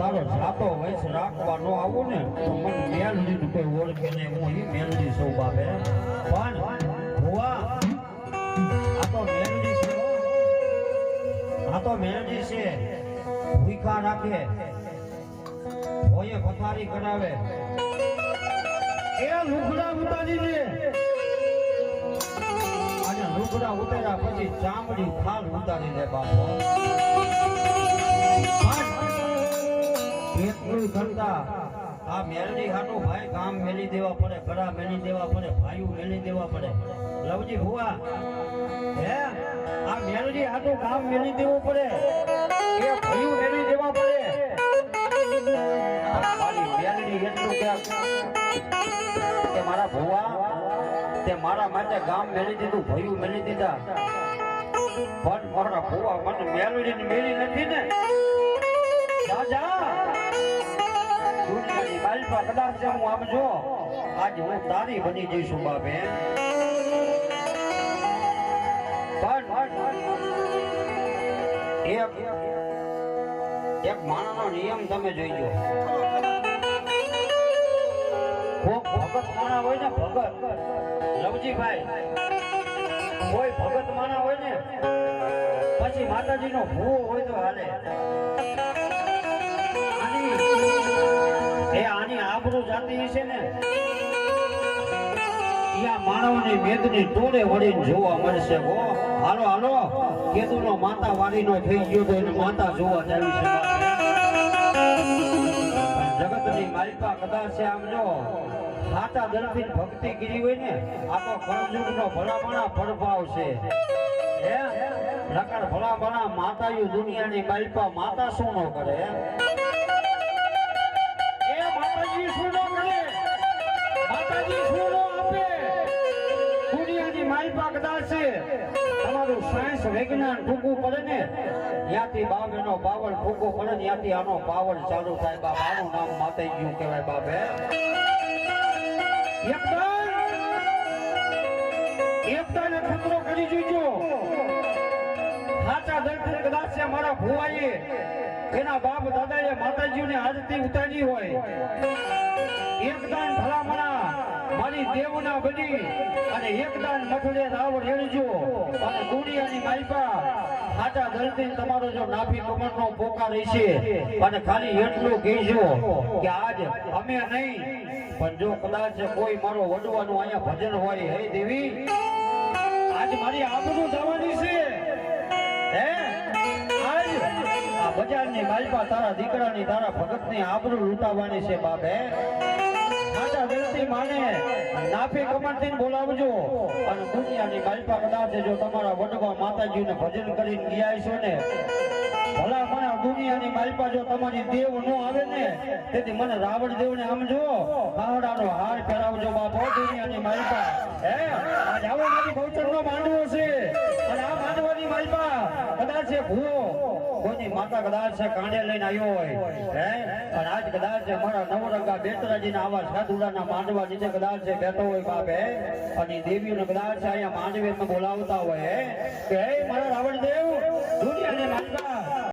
તારો જાતો વૈસ રાખવા નો આવું ને તો મને મેલડી નું કોઈ ઓળખે ને હું ઈ મેલડી સૌ બાપે પણ ભુવા આ તો મેલડી છે આ તો મેલડી છે ભૂખા રાખે હોય પથારી કરાવે એ લુગડા ઉતારી દે અને લુગડા ઉતાર્યા પછી ચામડી ખાલ ઉતારી દે બાપો એટલું કરતા આ મેલડી હાટું ભાઈ કામ મેલી દેવા પડે ઘડા મેલી દેવા પડે ભાઈઓ મેલી દેવા પડે લવજી ભુવા હે આ મેલડી હાટું કામ મેલી દેવું પડે એ ભાઈઓ મેલી દેવા પડે મારી મેલડી એટલું કે મારા ભુવા તે મારા માટે ગામ મેલી દીધું ભાઈઓ મેલી દીધા પણ મારા ભુવા મને મેલડી ને મેલી નથી ને રાજા દુનિયાની માલપા કદાચ હું આમ જો આજ હું તારી બની જઈશું બાપે એક માણસનો નિયમ તમે જોઈજો ભગત માણા હોય ને ભગત લવજીભાઈ કોઈ ભગત માણા હોય ને પછી માતાજીનો ભૂવો હોય તો હાલે આની આબરૂ જાતી છે ને ત્યાં માનવની મેદની ટોળે વળીને જોવા મળશે હો હાલો હાલો કેતુનો માતા વારીનો થઈ ગયો તો એને માતા જોવા જાવી છે જગતની માલિકા કદાચ આમ જો સાચા દિલથી ભક્તિ કરી હોય ને આ તો કળયુગનો ભલામણા પ્રભાવ છે હે નકર ભલામણા માતાયું દુનિયાની માલિકા માતા શું ન કરે તમારું સાયન્સ વિજ્ઞાન ટૂંકું પડે ને ત્યાંથી બાબેનો પાવર ટૂંકું પડે ત્યાંથી આનો પાવર ચાલુ થાય બાપ આનું નામ માતાજીનું કહેવાય બાપે એકતાને ખતરો કરી જોજો સાચા દર્શન કદાચ છે મારા ભુવાએ એના બાપ દાદાએ માતાજીને આરતી ઉતારી હોય એકદાન ભલામણા મારી દેવના બની અને એકદાન મથડે રાવણ હેળજો અને દુનિયાની માલિકા સાચા દલથી તમારો જો નાભી કમરનો પોકાર રહેશે અને ખાલી એટલું કહેજો કે આજ અમે નહીં પણ જો કદાચ કોઈ મારો વડવાનું અહીંયા ભજન હોય હે દેવી આજ મારી આબરૂ જવાની છે હે આજ આ બજારની માલિકા તારા દીકરાની તારા ભગતની આબરૂ લૂંટાવાની છે બાપ હે સાચા દિલથી માને નાફી કમરથી બોલાવજો અને દુનિયાની માલિકા કદાચ જો તમારા વડવા માતાજીને ભજન કરીને ગયા છો ને ભલા મને દુનિયાની માલિકા જો તમારી દેવ નો આવે ને તેથી મને રાવણ દેવને આમ જો હાવડાનો હાર પહેરાવજો બાપો દુનિયાની માલિકા હે આજ આવો મારી ગૌચરનો માંડવો છે અને આ માંડવાની માલિકા કદાચ છે ભૂવો કોઈની માતા કદાચ છે કાંડે લઈને આવ્યો હોય હે અને આજ કદાચ મારા નવરંગા બેતરાજીના આવા સાધુડાના માંડવા નીચે કદાચ છે બેઠો હોય બાપે અને દેવીઓને કદાચ અહીંયા માંડવે બોલાવતા હોય કે હે મારા રાવણ દેવ દુનિયાની માલિકા